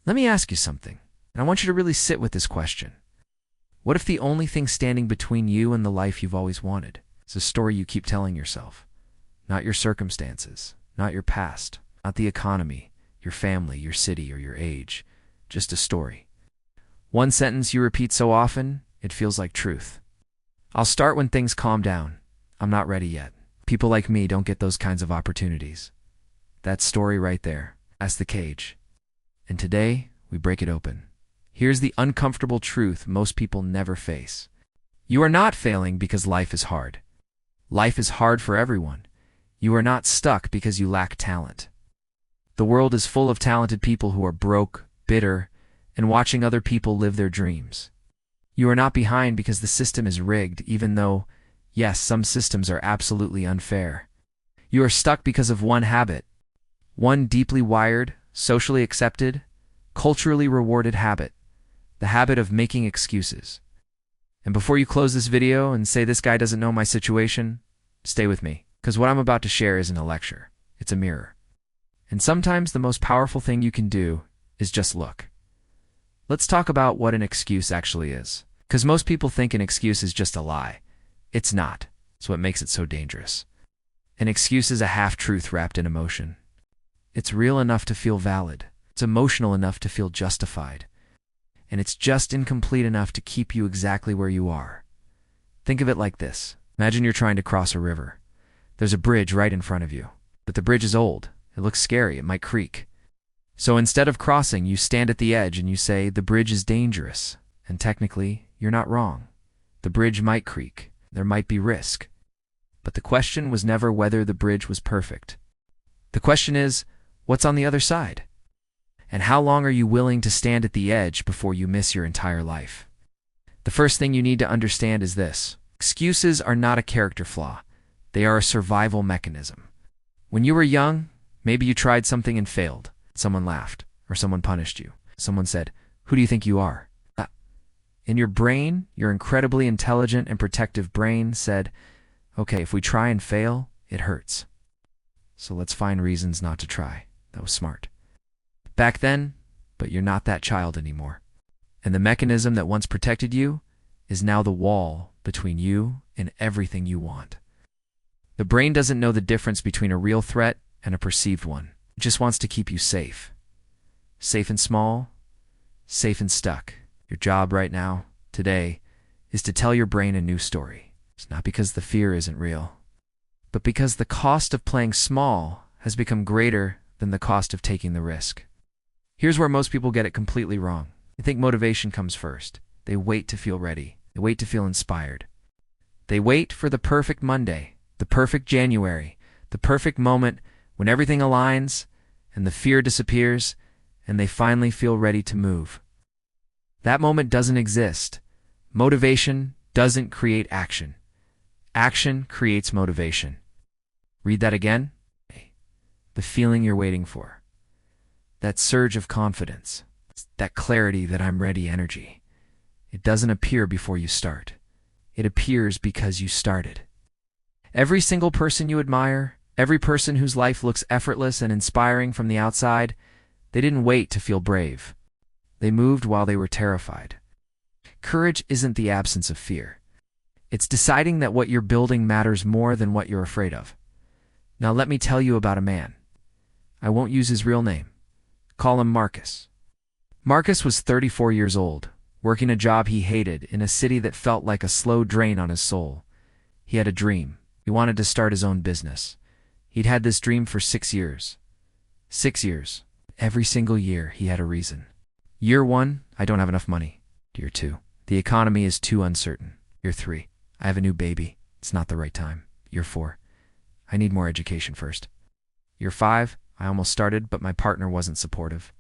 Let me ask you something, and I want you to really sit with this question. What if the only thing standing between you and the life you've always wanted is a story you keep telling yourself? Not your circumstances, not your past, not the economy, your family, your city, or your age. Just a story. One sentence you repeat so often, it feels like truth. I'll start when things calm down. I'm not ready yet. People like me don't get those kinds of opportunities. That story right there. That's the cage. And today, we break it open. Here's the uncomfortable truth most people never face. You are not failing because life is hard. Life is hard for everyone. You are not stuck because you lack talent. The world is full of talented people who are broke, bitter, and watching other people live their dreams. You are not behind because the system is rigged, even though, yes, some systems are absolutely unfair. You are stuck because of one habit. One deeply wired, socially accepted, culturally rewarded habit. The habit of making excuses. And before you close this video and say this guy doesn't know my situation, stay with me, because what I'm about to share isn't a lecture. It's a mirror. And sometimes the most powerful thing you can do is just look. Let's talk about what an excuse actually is. Because most people think an excuse is just a lie. It's not. It's what makes it so dangerous. An excuse is a half-truth wrapped in emotion. It's real enough to feel valid. It's emotional enough to feel justified. And it's just incomplete enough to keep you exactly where you are. Think of it like this. Imagine you're trying to cross a river. There's a bridge right in front of you. But the bridge is old. It looks scary. It might creak. So instead of crossing, you stand at the edge and you say, the bridge is dangerous. And technically, you're not wrong. The bridge might creak. There might be risk. But the question was never whether the bridge was perfect. The question is, what's on the other side? And how long are you willing to stand at the edge before you miss your entire life? The first thing you need to understand is this. Excuses are not a character flaw. They are a survival mechanism. When you were young, maybe you tried something and failed. Someone laughed, or someone punished you. Someone said, "Who do you think you are?" In your brain, your incredibly intelligent and protective brain said, "Okay, if we try and fail, it hurts. So let's find reasons not to try." That was smart. Back then, but you're not that child anymore. And the mechanism that once protected you is now the wall between you and everything you want. The brain doesn't know the difference between a real threat and a perceived one. It just wants to keep you safe. Safe and small, safe and stuck. Your job right now, today, is to tell your brain a new story. It's not because the fear isn't real, but because the cost of playing small has become greater than the cost of taking the risk. Here's where most people get it completely wrong. They think motivation comes first. They wait to feel ready. They wait to feel inspired. They wait for the perfect Monday, the perfect January, the perfect moment when everything aligns and the fear disappears and they finally feel ready to move. That moment doesn't exist. Motivation doesn't create action. Action creates motivation. Read that again. The feeling you're waiting for. That surge of confidence. That clarity that I'm ready energy. It doesn't appear before you start. It appears because you started. Every single person you admire, every person whose life looks effortless and inspiring from the outside, they didn't wait to feel brave. They moved while they were terrified. Courage isn't the absence of fear. It's deciding that what you're building matters more than what you're afraid of. Now let me tell you about a man. I won't use his real name. Call him Marcus. Marcus was 34 years old, working a job he hated in a city that felt like a slow drain on his soul. He had a dream. He wanted to start his own business. He'd had this dream for 6 years. 6 years. Every single year he had a reason. Year 1, I don't have enough money. Year 2, the economy is too uncertain. Year 3, I have a new baby. It's not the right time. Year 4, I need more education first. Year 5, I almost started, but my partner wasn't supportive.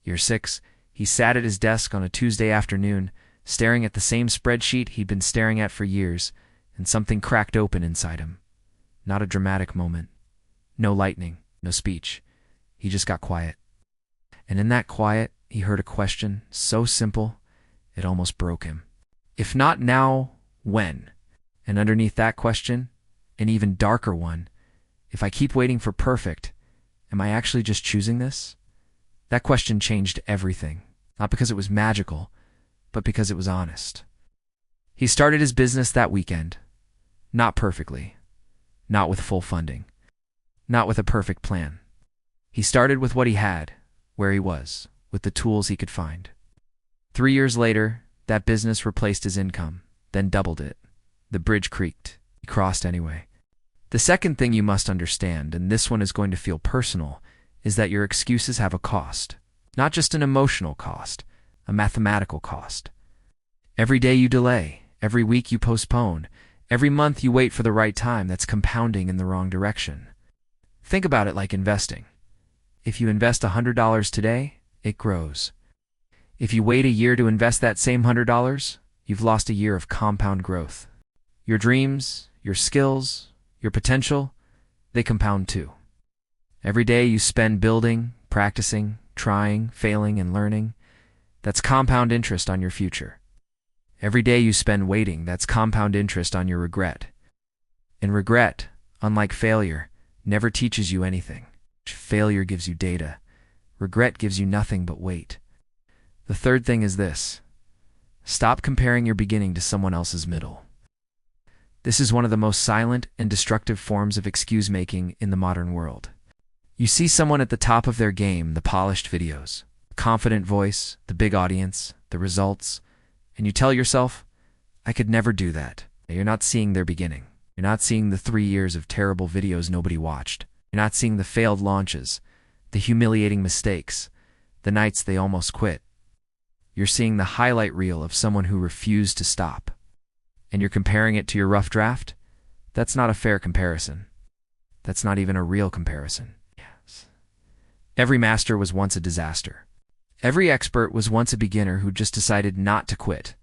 Year 6, he sat at his desk on a Tuesday afternoon, staring at the same spreadsheet he'd been staring at for years, and something cracked open inside him. Not a dramatic moment. No lightning, no speech. He just got quiet. And in that quiet, he heard a question so simple, it almost broke him. If not now, when? And underneath that question, an even darker one, if I keep waiting for perfect, am I actually just choosing this? That question changed everything, not because it was magical, but because it was honest. He started his business that weekend, not perfectly, not with full funding, not with a perfect plan. He started with what he had, where he was, with the tools he could find. 3 years later, that business replaced his income, then doubled it. The bridge creaked. He crossed anyway. The second thing you must understand, and this one is going to feel personal, is that your excuses have a cost. Not just an emotional cost, a mathematical cost. Every day you delay, every week you postpone, every month you wait for the right time, that's compounding in the wrong direction. Think about it like investing. If you invest $100 today, it grows. If you wait a year to invest that same $100, you've lost a year of compound growth. Your dreams, your skills, your potential, they compound too. Every day you spend building, practicing, trying, failing, and learning, that's compound interest on your future. Every day you spend waiting, that's compound interest on your regret. And regret, unlike failure, never teaches you anything. Failure gives you data. Regret gives you nothing but weight. The third thing is this: stop comparing your beginning to someone else's middle. This is one of the most silent and destructive forms of excuse-making in the modern world. You see someone at the top of their game, the polished videos, the confident voice, the big audience, the results, and you tell yourself, I could never do that. You're not seeing their beginning. You're not seeing the 3 years of terrible videos nobody watched. You're not seeing the failed launches, the humiliating mistakes, the nights they almost quit. You're seeing the highlight reel of someone who refused to stop. And you're comparing it to your rough draft? That's not a fair comparison. That's not even a real comparison. Yes. Every master was once a disaster. Every expert was once a beginner who just decided not to quit.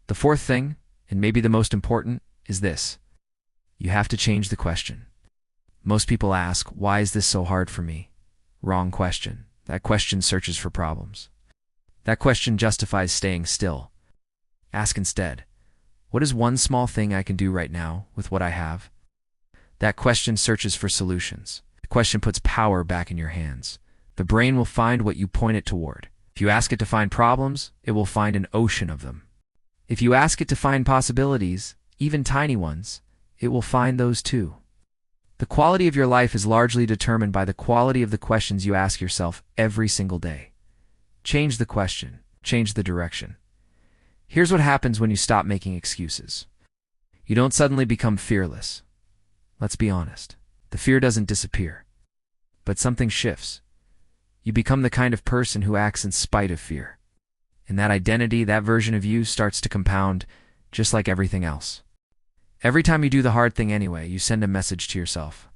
The fourth thing, and maybe the most important, is this: you have to change the question. Most people ask, why is this so hard for me? Wrong question. That question searches for problems. That question justifies staying still. Ask instead, what is one small thing I can do right now with what I have? That question searches for solutions. The question puts power back in your hands. The brain will find what you point it toward. If you ask it to find problems, it will find an ocean of them. If you ask it to find possibilities, even tiny ones, it will find those too. The quality of your life is largely determined by the quality of the questions you ask yourself every single day. Change the question. Change the direction. Here's what happens when you stop making excuses. You don't suddenly become fearless. Let's be honest. The fear doesn't disappear. But something shifts. You become the kind of person who acts in spite of fear. And that identity, that version of you, starts to compound just like everything else. Every time you do the hard thing anyway, you send a message to yourself.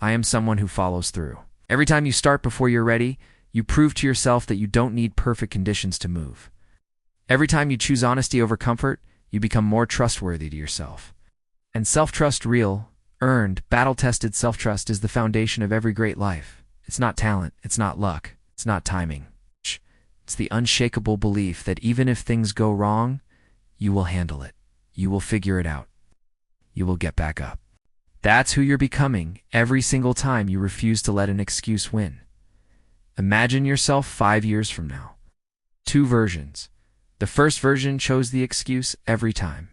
I am someone who follows through. Every time you start before you're ready, you prove to yourself that you don't need perfect conditions to move. Every time you choose honesty over comfort, you become more trustworthy to yourself. And self-trust, real, earned, battle-tested self-trust, is the foundation of every great life. It's not talent, it's not luck, it's not timing. It's the unshakable belief that even if things go wrong, you will handle it. You will figure it out. You will get back up. That's who you're becoming every single time you refuse to let an excuse win. Imagine yourself 5 years from now. 2 versions. The first version chose the excuse every time.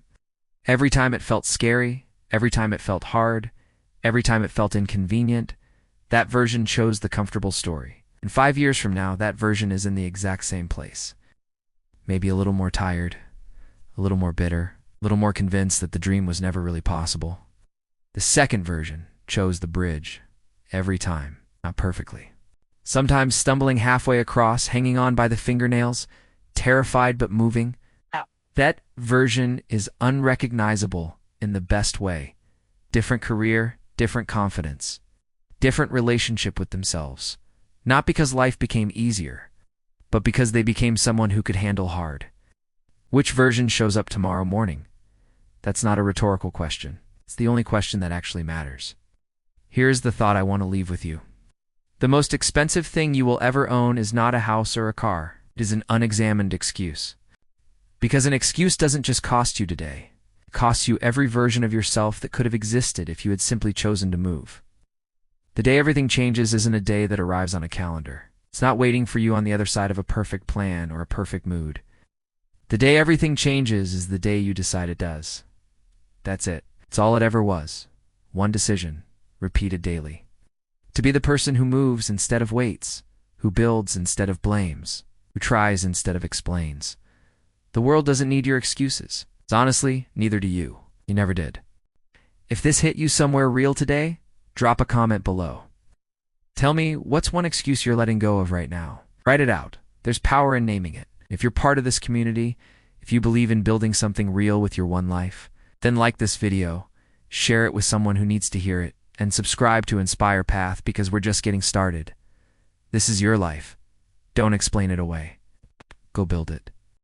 Every time it felt scary, every time it felt hard, every time it felt inconvenient, that version chose the comfortable story. And 5 years from now, that version is in the exact same place. Maybe a little more tired, a little more bitter, a little more convinced that the dream was never really possible. The second version chose the bridge. Every time. Not perfectly. Sometimes stumbling halfway across, hanging on by the fingernails, terrified but moving. That version is unrecognizable in the best way. Different career, different confidence, different relationship with themselves. Not because life became easier, but because they became someone who could handle hard. Which version shows up tomorrow morning? That's not a rhetorical question. It's the only question that actually matters. Here's the thought I want to leave with you. The most expensive thing you will ever own is not a house or a car. It is an unexamined excuse. Because an excuse doesn't just cost you today. It costs you every version of yourself that could have existed if you had simply chosen to move. The day everything changes isn't a day that arrives on a calendar. It's not waiting for you on the other side of a perfect plan or a perfect mood. The day everything changes is the day you decide it does. That's it. It's all it ever was. One decision, repeated daily. To be the person who moves instead of waits, who builds instead of blames, who tries instead of explains. The world doesn't need your excuses. Honestly, neither do you. You never did. If this hit you somewhere real today, drop a comment below. Tell me, what's one excuse you're letting go of right now? Write it out. There's power in naming it. If you're part of this community, if you believe in building something real with your one life, then like this video, share it with someone who needs to hear it, and subscribe to Inspire Path because we're just getting started. This is your life. Don't explain it away. Go build it.